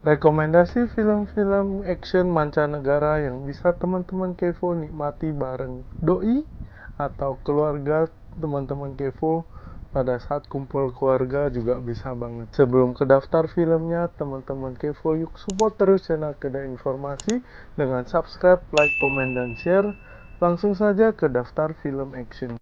Rekomendasi film-film action mancanegara yang bisa teman-teman Kevo nikmati bareng doi atau keluarga teman-teman Kevo pada saat kumpul keluarga juga bisa banget. Sebelum ke daftar filmnya, teman-teman Kevo yuk support terus channel Kedai Informasi dengan subscribe, like, komen, dan share. Langsung saja ke daftar film action.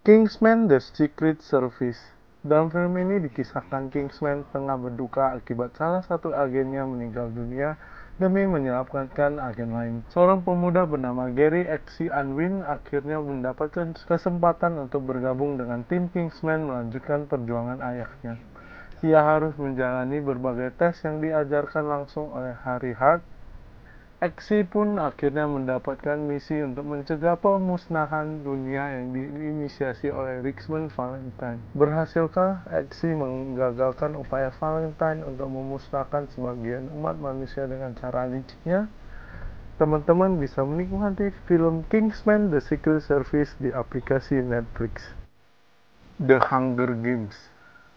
Kingsman: The Secret Service. Dalam film ini dikisahkan Kingsman tengah berduka akibat salah satu agennya meninggal dunia demi menyelamatkan agen lain. Seorang pemuda bernama Gary X. Unwin akhirnya mendapatkan kesempatan untuk bergabung dengan tim Kingsman melanjutkan perjuangan ayahnya. Ia harus menjalani berbagai tes yang diajarkan langsung oleh Harry Hart. X pun akhirnya mendapatkan misi untuk mencegah pemusnahan dunia yang diinisiasi oleh Richmond Valentine. Berhasilkah X menggagalkan upaya Valentine untuk memusnahkan sebagian umat manusia dengan cara liciknya? Teman-teman bisa menikmati film Kingsman: The Secret Service di aplikasi Netflix. The Hunger Games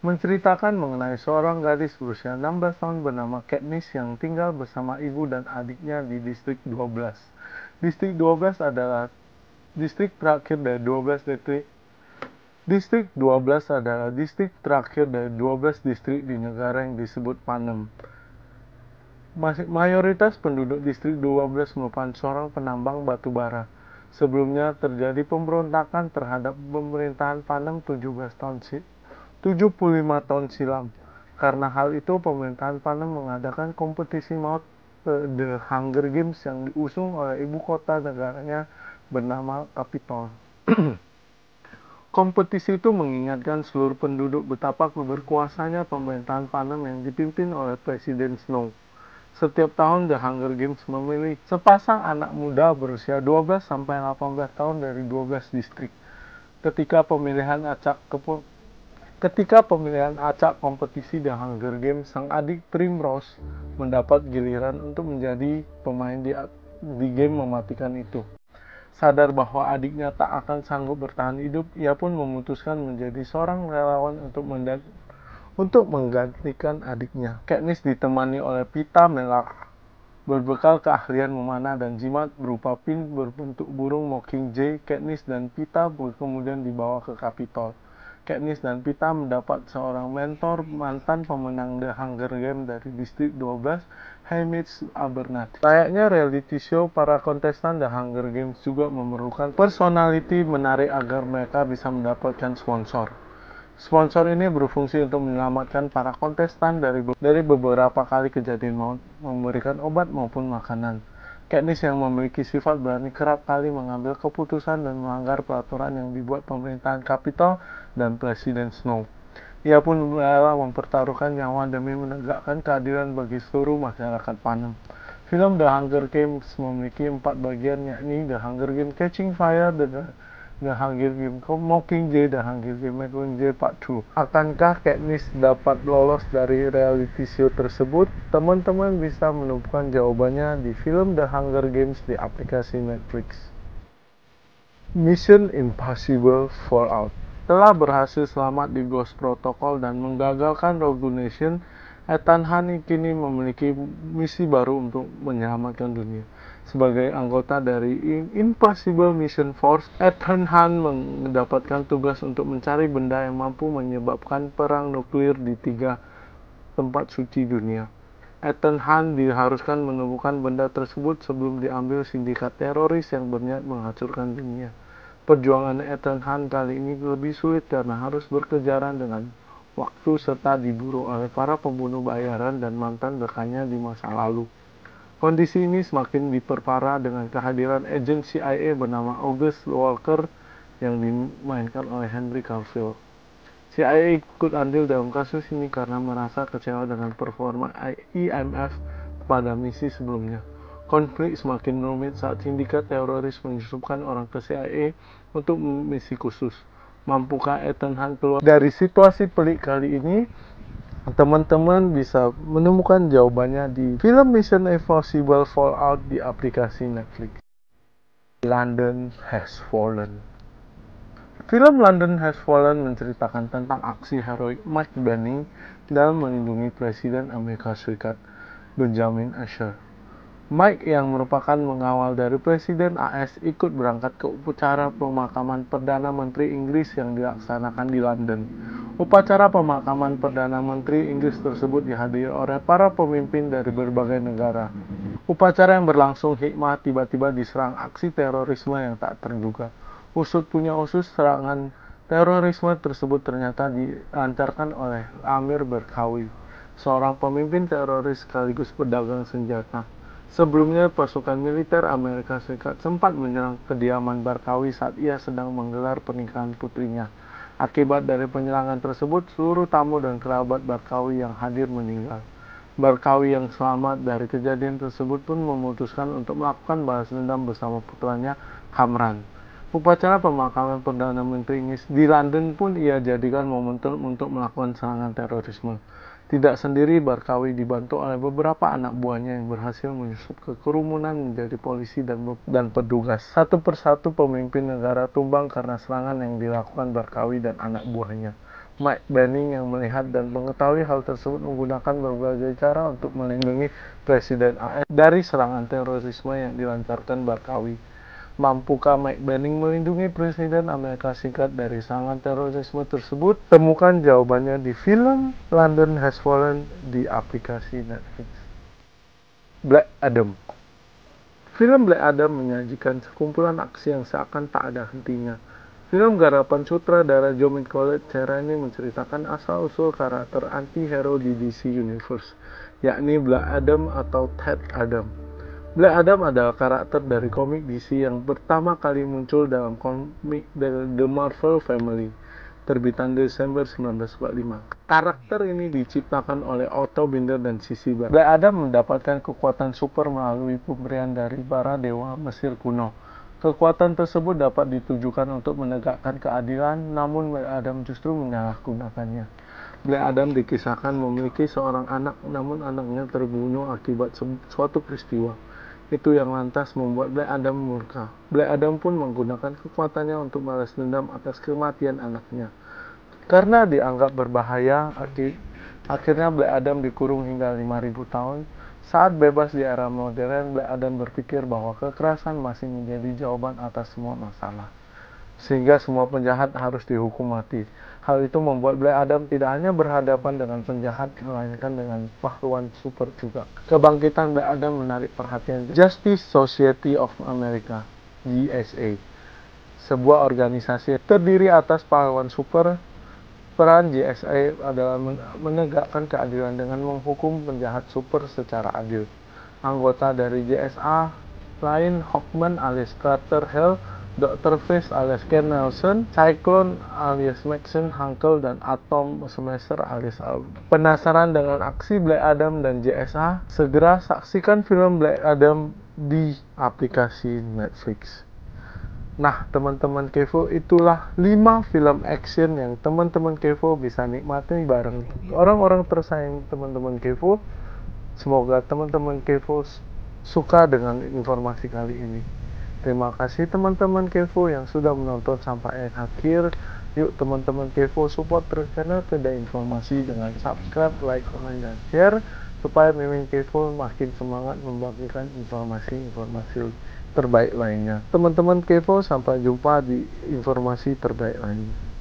menceritakan mengenai seorang gadis berusia 16 tahun bernama Katniss yang tinggal bersama ibu dan adiknya di Distrik 12. Distrik 12 adalah distrik terakhir dari 12 distrik. Distrik 12 adalah distrik terakhir dari 12 distrik di negara yang disebut Panem. Mayoritas penduduk distrik 12 merupakan seorang penambang batu bara. Sebelumnya terjadi pemberontakan terhadap pemerintahan Panem 75 tahun silam. Karena hal itu, pemerintahan Panem mengadakan kompetisi maut The Hunger Games yang diusung oleh ibu kota negaranya bernama Capitol. Kompetisi itu mengingatkan seluruh penduduk betapa berkuasanya pemerintahan Panem yang dipimpin oleh Presiden Snow. Setiap tahun The Hunger Games memilih sepasang anak muda berusia 12-18 tahun dari 12 distrik. Ketika pemilihan acak kompetisi The Hunger Games, sang adik Primrose mendapat giliran untuk menjadi pemain di game mematikan itu. Sadar bahwa adiknya tak akan sanggup bertahan hidup, ia pun memutuskan menjadi seorang relawan untuk menggantikan adiknya. Katniss ditemani oleh Pita Mellark, berbekal keahlian memanah dan jimat berupa pin berbentuk burung Mockingjay. Katniss dan Pita kemudian dibawa ke Capitol. Katniss dan Pita mendapat seorang mentor mantan pemenang The Hunger Games dari Distrik 12, Haymitch Abernathy. Layaknya reality show, para kontestan The Hunger Games juga memerlukan personality menarik agar mereka bisa mendapatkan sponsor. Sponsor ini berfungsi untuk menyelamatkan para kontestan dari beberapa kali kejadian maut, memberikan obat maupun makanan. Katniss yang memiliki sifat berani kerap kali mengambil keputusan dan melanggar peraturan yang dibuat pemerintahan Capitol dan Presiden Snow. Ia pun rela mempertaruhkan nyawa demi menegakkan keadilan bagi seluruh masyarakat Panem. Film The Hunger Games memiliki 4 bagian, yakni The Hunger Games Catching Fire, The Hunger Games Mockingjay, The Hunger Games Mockingjay Part 2. Akankah Katniss dapat lolos dari reality show tersebut? Teman-teman bisa menemukan jawabannya di film The Hunger Games di aplikasi Netflix. Mission Impossible Fallout. Telah berhasil selamat di Ghost Protocol dan menggagalkan Rogue Nation, Ethan Hunt kini memiliki misi baru untuk menyelamatkan dunia. Sebagai anggota dari Impossible Mission Force, Ethan Hunt mendapatkan tugas untuk mencari benda yang mampu menyebabkan perang nuklir di 3 tempat suci dunia. Ethan Hunt diharuskan menemukan benda tersebut sebelum diambil sindikat teroris yang berniat menghancurkan dunia. Perjuangan Ethan Hunt kali ini lebih sulit karena harus berkejaran dengan waktu serta diburu oleh para pembunuh bayaran dan mantan rekannya di masa lalu. Kondisi ini semakin diperparah dengan kehadiran agen CIA bernama August Walker yang dimainkan oleh Henry Cavill. CIA ikut andil dalam kasus ini karena merasa kecewa dengan performa IMF pada misi sebelumnya. Konflik semakin rumit saat sindikat teroris menyusupkan orang ke CIA untuk misi khusus. Mampukah Ethan Hunt keluar dari situasi pelik kali ini? Teman-teman bisa menemukan jawabannya di film Mission Impossible Fallout di aplikasi Netflix. London Has Fallen. Film London Has Fallen menceritakan tentang aksi heroik Mike Banning, dalam melindungi Presiden Amerika Serikat Benjamin Asher. Mike yang merupakan mengawal dari Presiden AS ikut berangkat ke upacara pemakaman Perdana Menteri Inggris yang dilaksanakan di London. Upacara pemakaman Perdana Menteri Inggris tersebut dihadiri oleh para pemimpin dari berbagai negara. Upacara yang berlangsung hikmah tiba-tiba diserang aksi terorisme yang tak terduga. Usut punya usus, serangan terorisme tersebut ternyata dilancarkan oleh Amir Barkawi, seorang pemimpin teroris sekaligus pedagang senjata. Sebelumnya, pasukan militer Amerika Serikat sempat menyerang kediaman Barkawi saat ia sedang menggelar pernikahan putrinya. Akibat dari penyerangan tersebut, seluruh tamu dan kerabat Barkawi yang hadir meninggal. Barkawi yang selamat dari kejadian tersebut pun memutuskan untuk melakukan balas dendam bersama putranya Kamran. Upacara pemakaman Perdana Menteri Inggris di London pun ia jadikan momentum untuk melakukan serangan terorisme. Tidak sendiri, Barkawi dibantu oleh beberapa anak buahnya yang berhasil menyusup ke kerumunan menjadi polisi dan petugas. Satu persatu pemimpin negara tumbang karena serangan yang dilakukan Barkawi dan anak buahnya. Mike Benning yang melihat dan mengetahui hal tersebut menggunakan berbagai cara untuk melindungi Presiden AS dari serangan terorisme yang dilancarkan Barkawi. Mampukah Mike Benning melindungi Presiden Amerika Serikat dari serangan terorisme tersebut? Temukan jawabannya di film London Has Fallen di aplikasi Netflix. Black Adam. Film Black Adam menyajikan sekumpulan aksi yang seakan tak ada hentinya. Film garapan sutradara Joe Collet-Serra ini menceritakan asal-usul karakter anti-hero di DC Universe, yakni Black Adam atau Ted Adam. Black Adam adalah karakter dari komik DC yang pertama kali muncul dalam komik The Marvel Family, terbitan Desember 1945. Karakter ini diciptakan oleh Otto Binder dan Sisi Black Adam mendapatkan kekuatan super melalui pemberian dari para dewa Mesir kuno. Kekuatan tersebut dapat ditujukan untuk menegakkan keadilan, namun Black Adam justru menyalahgunakannya. Black Adam dikisahkan memiliki seorang anak, namun anaknya terbunuh akibat suatu peristiwa. Itu yang lantas membuat Black Adam murka. Black Adam pun menggunakan kekuatannya untuk balas dendam atas kematian anaknya. Karena dianggap berbahaya, akhirnya Black Adam dikurung hingga 5.000 tahun. Saat bebas di era modern, Black Adam berpikir bahwa kekerasan masih menjadi jawaban atas semua masalah, sehingga semua penjahat harus dihukum mati. Hal itu membuat Black Adam tidak hanya berhadapan dengan penjahat, melainkan dengan pahlawan super juga. Kebangkitan Black Adam menarik perhatian Justice Society of America, JSA, sebuah organisasi terdiri atas pahlawan super. Peran JSA adalah menegakkan keadilan dengan menghukum penjahat super secara adil. Anggota dari JSA lain Hawkman alias Carter Hale, Dr. Fist alias Ken Nelson, Cyclone alias Maxine Hankel, dan Atom Smasher alias Alb. Penasaran dengan aksi Black Adam dan JSA? Segera saksikan film Black Adam di aplikasi Netflix. Nah, teman-teman Kevo, itulah 5 film action yang teman-teman Kevo bisa nikmati bareng orang-orang tersayang teman-teman Kevo. Semoga teman-teman Kevo suka dengan informasi kali ini. Terima kasih teman-teman Kevo yang sudah menonton sampai akhir. Yuk teman-teman Kevo, support terus channel Kedai Informasi dengan subscribe, like, comment, dan share, supaya Mimin Kevo makin semangat membagikan informasi-informasi terbaik lainnya. Teman-teman Kevo, sampai jumpa di informasi terbaik lainnya.